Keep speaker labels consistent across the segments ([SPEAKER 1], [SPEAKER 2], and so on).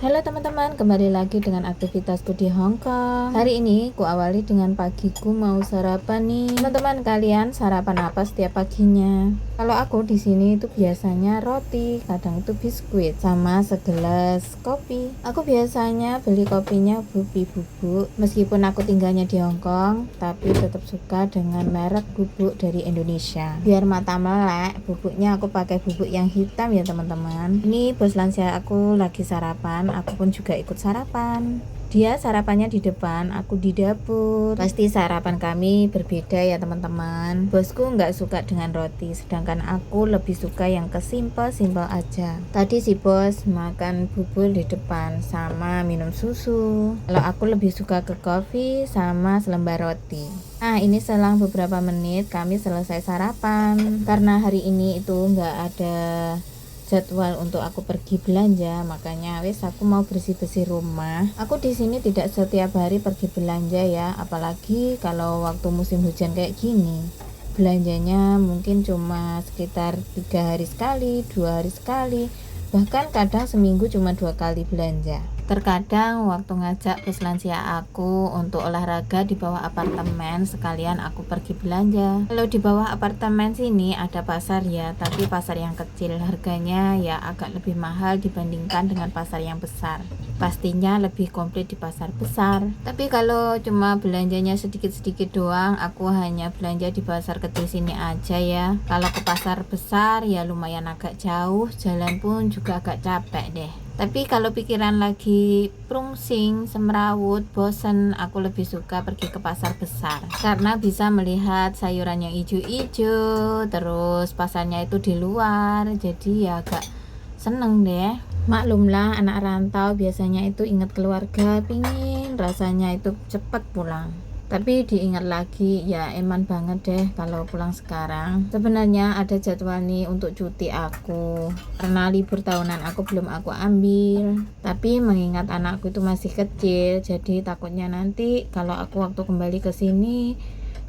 [SPEAKER 1] Halo teman-teman, kembali lagi dengan aktivitasku di Hong Kong. Hari ini ku awali dengan pagiku mau sarapan nih. Teman-teman, kalian sarapan apa setiap paginya? Kalau aku di sini itu biasanya roti, kadang itu biskuit sama segelas kopi. Aku biasanya beli kopinya Bubi Bubuk. Meskipun aku tinggalnya di Hong Kong, tapi tetap suka dengan merek bubuk dari Indonesia. Biar mata melek, bubuknya aku pakai bubuk yang hitam ya teman-teman. Ini bos lansia aku lagi sarapan, aku pun juga ikut sarapan. Dia sarapannya di depan, aku di dapur. Pasti sarapan kami berbeda ya teman-teman. Bosku nggak suka dengan roti, sedangkan aku lebih suka yang kesimpel-simpel aja. Tadi si bos makan bubur di depan sama minum susu. Kalau aku lebih suka ke kopi sama selembar roti. Nah, ini selang beberapa menit kami selesai sarapan. Karena hari ini itu nggak ada jadwal untuk aku pergi belanja, makanya wes aku mau bersih-bersih rumah. Aku di sini tidak setiap hari pergi belanja ya, apalagi kalau waktu musim hujan kayak gini. Belanjanya mungkin cuma sekitar 3 hari sekali, 2 hari sekali, bahkan kadang seminggu cuma 2 kali belanja. Terkadang waktu ngajak bos lansia aku untuk olahraga di bawah apartemen, sekalian aku pergi belanja. Kalau di bawah apartemen sini ada pasar ya, tapi pasar yang kecil, harganya ya agak lebih mahal dibandingkan dengan pasar yang besar. Pastinya lebih komplit di pasar besar. Tapi kalau cuma belanjanya sedikit-sedikit doang, aku hanya belanja di pasar kecil sini aja ya. Kalau ke pasar besar ya lumayan agak jauh, jalan pun juga agak capek deh. Tapi kalau pikiran lagi prungsing, semrawut, bosen, aku lebih suka pergi ke pasar besar karena bisa melihat sayuran yang hijau-hijau, terus pasarnya itu di luar, jadi ya agak seneng deh. Maklumlah anak rantau biasanya itu ingat keluarga, pingin rasanya itu cepet pulang. Tapi diingat lagi ya eman banget deh kalau pulang sekarang. Sebenarnya ada jadwal nih untuk cuti aku, karena libur tahunan aku belum aku ambil. Tapi mengingat anakku itu masih kecil, jadi takutnya nanti kalau aku waktu kembali ke sini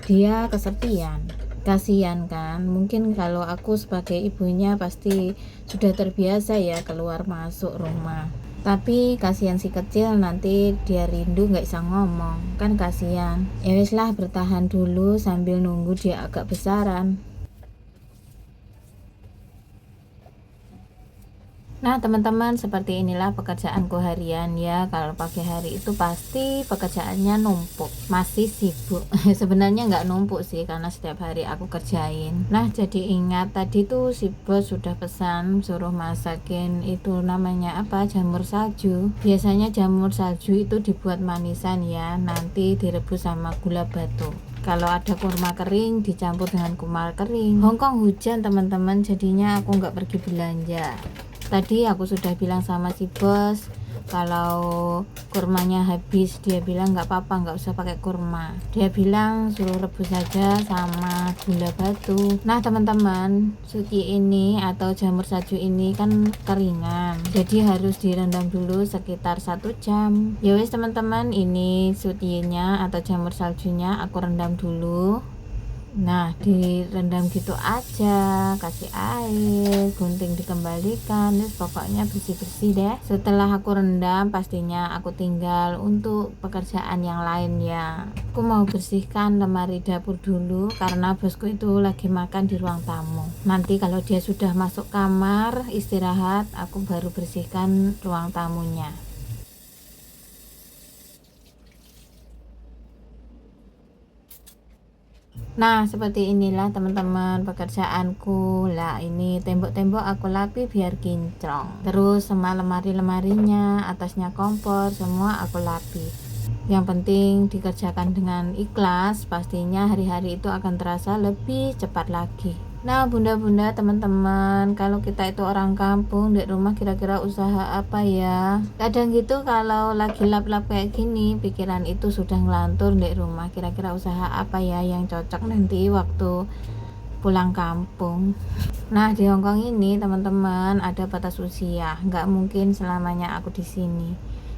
[SPEAKER 1] dia kesepian. Kasihan kan, mungkin kalau aku sebagai ibunya pasti sudah terbiasa ya keluar masuk rumah. Tapi kasihan si kecil, nanti dia rindu nggak bisa ngomong, kan kasihan. Ya wis lah, bertahan dulu sambil nunggu dia agak besaran. Nah teman-teman, seperti inilah pekerjaanku harian ya. Kalau pagi hari itu pasti pekerjaannya numpuk, masih sibuk. Sebenarnya nggak numpuk sih, karena setiap hari aku kerjain. Nah jadi ingat tadi tuh si bos sudah pesan suruh masakin itu namanya apa, jamur salju. Biasanya jamur salju itu dibuat manisan ya, nanti direbus sama gula batu. Kalau ada kurma kering dicampur dengan kurma kering. Hongkong hujan teman-teman, jadinya aku nggak pergi belanja. Tadi aku sudah bilang sama si bos kalau kurmanya habis, dia bilang nggak apa-apa, nggak usah pakai kurma. Dia bilang suruh rebus saja sama gula batu. Nah teman-teman, suki ini atau jamur salju ini kan keringan, jadi harus direndam dulu sekitar 1 jam. Ya wes teman-teman, ini sutinya atau jamur saljunya aku rendam dulu. Nah direndam gitu aja, kasih air, gunting dikembalikan, terus pokoknya bersih-bersih deh. Setelah aku rendam, pastinya aku tinggal untuk pekerjaan yang lain ya. Aku mau bersihkan lemari dapur dulu karena bosku itu lagi makan di ruang tamu. Nanti kalau dia sudah masuk kamar istirahat, aku baru bersihkan ruang tamunya. Nah seperti inilah teman-teman pekerjaanku. Lah ini tembok-tembok aku lapi biar kinclong, terus sama lemari-lemarinya, atasnya kompor, semua aku lapi. Yang penting dikerjakan dengan ikhlas, pastinya hari-hari itu akan terasa lebih cepat lagi. Nah bunda-bunda teman-teman, kalau kita itu orang kampung di rumah, kira-kira usaha apa ya? Kadang gitu kalau lagi lap-lap kayak gini, pikiran itu sudah ngelantur di rumah, kira-kira usaha apa ya yang cocok nanti waktu pulang kampung. Nah di Hongkong ini teman-teman ada batas usia, nggak mungkin selamanya aku di sini.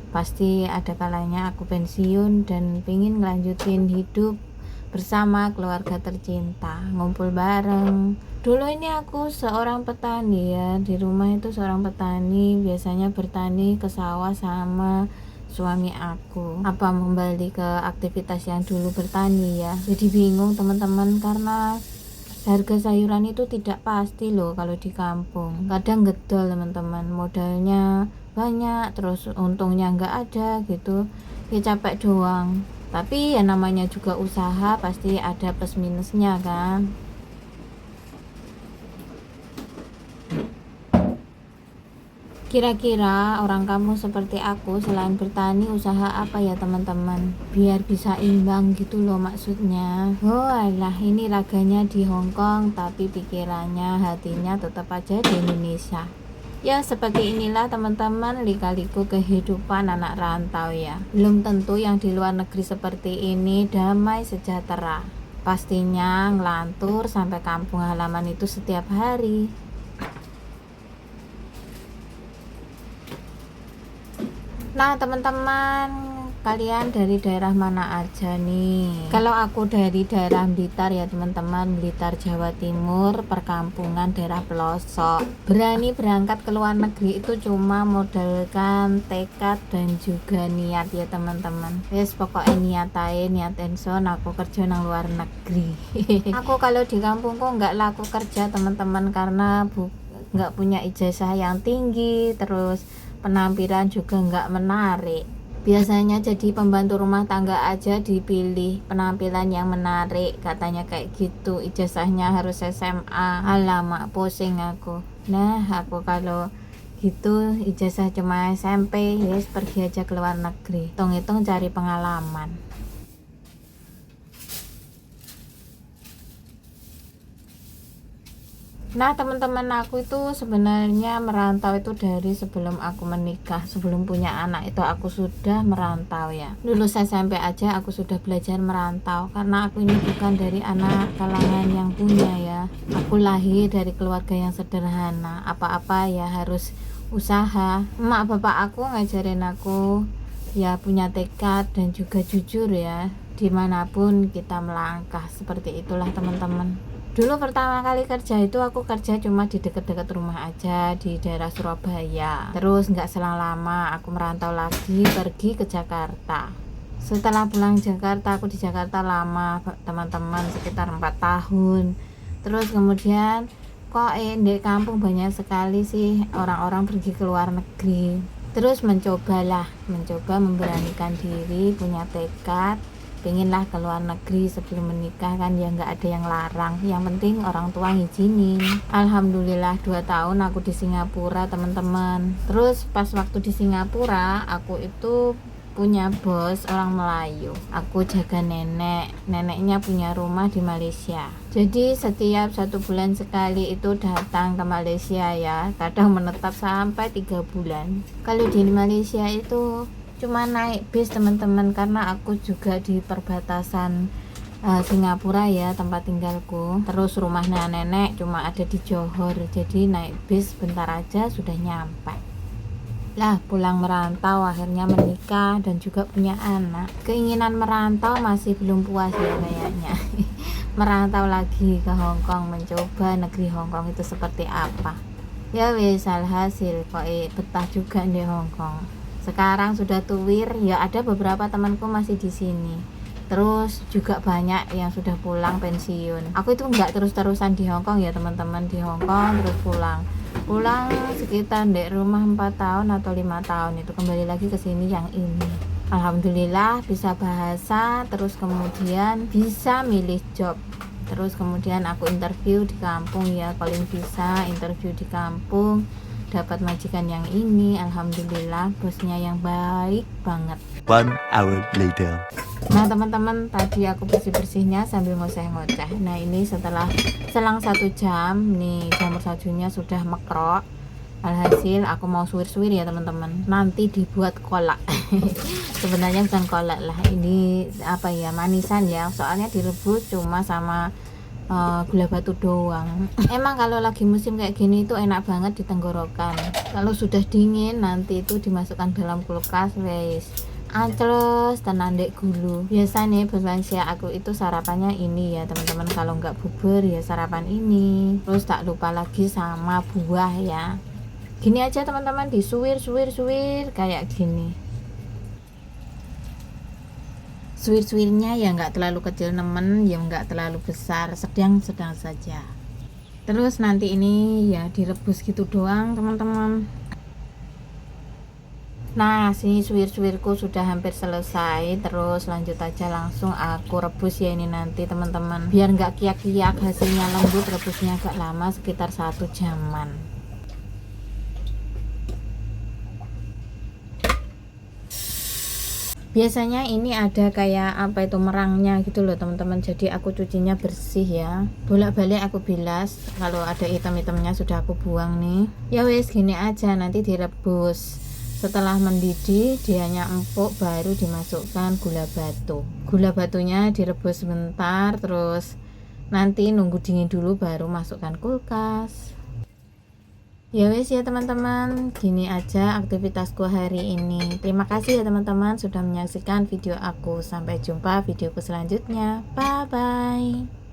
[SPEAKER 1] Pasti ada kalanya aku pensiun dan pengen ngelanjutin hidup bersama keluarga tercinta, ngumpul bareng. Dulu ini aku seorang petani ya, di rumah itu seorang petani, biasanya bertani ke sawah sama suami aku. Apa kembali ke aktivitas yang dulu bertani ya. Jadi bingung teman-teman, karena harga sayuran itu tidak pasti loh kalau di kampung. Kadang gedol teman-teman, modalnya banyak terus untungnya nggak ada gitu, ya capek doang. Tapi ya namanya juga usaha, pasti ada plus minusnya kan. Kira-kira orang kampung seperti aku selain bertani usaha apa ya teman-teman, biar bisa imbang gitu loh maksudnya. Oh alah, ini raganya di Hong Kong tapi pikirannya hatinya tetap aja di Indonesia. Ya seperti inilah teman-teman lika-liku kehidupan anak rantau ya. Belum tentu yang di luar negeri seperti ini damai sejahtera. Pastinya ngelantur sampai kampung halaman itu setiap hari. Nah teman-teman, kalian dari daerah mana aja nih? Kalau aku dari daerah Blitar ya teman-teman, Blitar Jawa Timur, perkampungan daerah pelosok. Berani berangkat ke luar negeri itu cuma modalkan tekad dan juga niat ya teman-teman. Yes, pokoknya niat aja, niat enson aku kerja nang luar negeri. Aku kalau di kampung kok nggak laku kerja teman-teman, karena nggak punya ijazah yang tinggi, terus penampilan juga nggak menarik. Biasanya jadi pembantu rumah tangga aja dipilih penampilan yang menarik, katanya kayak gitu, ijazahnya harus SMA. Alamak, pusing aku. Nah aku kalau gitu ijazah cuma SMP, yes pergi aja ke luar negeri, hitung-hitung cari pengalaman. Nah teman-teman, aku itu sebenarnya merantau itu dari sebelum aku menikah, sebelum punya anak itu aku sudah merantau ya. Lulus SMP aja aku sudah belajar merantau, karena aku ini bukan dari anak kalangan yang punya ya. Aku lahir dari keluarga yang sederhana, apa-apa ya harus usaha. Emak bapak aku ngajarin aku ya punya tekad dan juga jujur ya, dimanapun kita melangkah. Seperti itulah teman-teman. Dulu pertama kali kerja itu aku kerja cuma di dekat-dekat rumah aja, di daerah Surabaya. Terus nggak selang lama aku merantau lagi, pergi ke Jakarta. Setelah pulang Jakarta, aku di Jakarta lama teman-teman, sekitar 4 tahun. Terus kemudian kok di kampung banyak sekali sih orang-orang pergi ke luar negeri. Terus mencoba memberanikan diri, punya tekad, pengenlah ke luar negeri sebelum menikah kan ya, nggak ada yang larang, yang penting orang tua ngizinin. Alhamdulillah 2 tahun aku di Singapura teman-teman. Terus pas waktu di Singapura aku itu punya bos orang Melayu, aku jaga neneknya punya rumah di Malaysia. Jadi setiap 1 bulan sekali itu datang ke Malaysia ya, kadang menetap sampai 3 bulan. Kalau di Malaysia itu cuma naik bis teman-teman, karena aku juga di perbatasan Singapura ya tempat tinggalku. Terus rumahnya nenek cuma ada di Johor, jadi naik bis bentar aja sudah nyampe. Lah pulang merantau, akhirnya menikah dan juga punya anak. Keinginan merantau masih belum puas ya kayaknya. Merantau lagi ke Hong Kong, mencoba negeri Hong Kong itu seperti apa. Ya wis, alhasil kok betah juga di Hong Kong. Sekarang sudah tuwir ya, ada beberapa temanku masih di sini. Terus juga banyak yang sudah pulang pensiun. Aku itu nggak terus-terusan di Hong Kong ya teman-teman, di Hong Kong terus pulang sekitar di rumah 4 tahun atau 5 tahun, itu kembali lagi ke sini yang ini. Alhamdulillah bisa bahasa, terus kemudian bisa milih job. Terus kemudian aku interview di kampung ya, calling visa, interview di kampung, dapat majikan yang ini. Alhamdulillah bosnya yang baik banget.
[SPEAKER 2] 1 hour later.
[SPEAKER 1] Nah teman-teman, tadi aku bersih-bersihnya sambil ngoceh-ngoceh. Nah ini setelah selang 1 jam nih, jamur sajunya sudah mekrok. Alhasil aku mau suwir-suwir ya teman-teman, nanti dibuat kolak. Sebenarnya bukan kolak lah, ini apa ya, manisan ya, soalnya direbus cuma sama gula batu doang. Emang kalau lagi musim kayak gini itu enak banget di tenggorokan. Kalau sudah dingin nanti itu dimasukkan dalam kulkas, wes Ancles tenan dek gulu. Biasanya bos lansia aku itu sarapannya ini ya teman-teman. Kalau nggak bubur ya sarapan ini. Terus tak lupa lagi sama buah ya. Gini aja teman-teman, disuwir kayak gini. Suwir-suwirnya ya nggak terlalu kecil nemen, ya nggak terlalu besar, sedang-sedang saja. Terus nanti ini ya direbus gitu doang teman-teman. Nah, sini suwir-suwirku sudah hampir selesai. Terus lanjut aja langsung aku rebus ya ini nanti teman-teman. Biar nggak kiak-kiak, hasilnya lembut, rebusnya agak lama sekitar 1 jaman. Biasanya ini ada kayak apa itu merangnya gitu loh teman-teman. Jadi aku cucinya bersih ya. Bolak-balik aku bilas. Kalau ada item-itemnya sudah aku buang nih. Ya wes gini aja, nanti direbus. Setelah mendidih, dianya empuk, baru dimasukkan gula batu. Gula batunya direbus sebentar, terus nanti nunggu dingin dulu baru masukkan kulkas. Ya wes ya teman-teman, gini aja aktivitasku hari ini. Terima kasih ya teman-teman sudah menyaksikan video aku. Sampai jumpa videoku selanjutnya. Bye bye.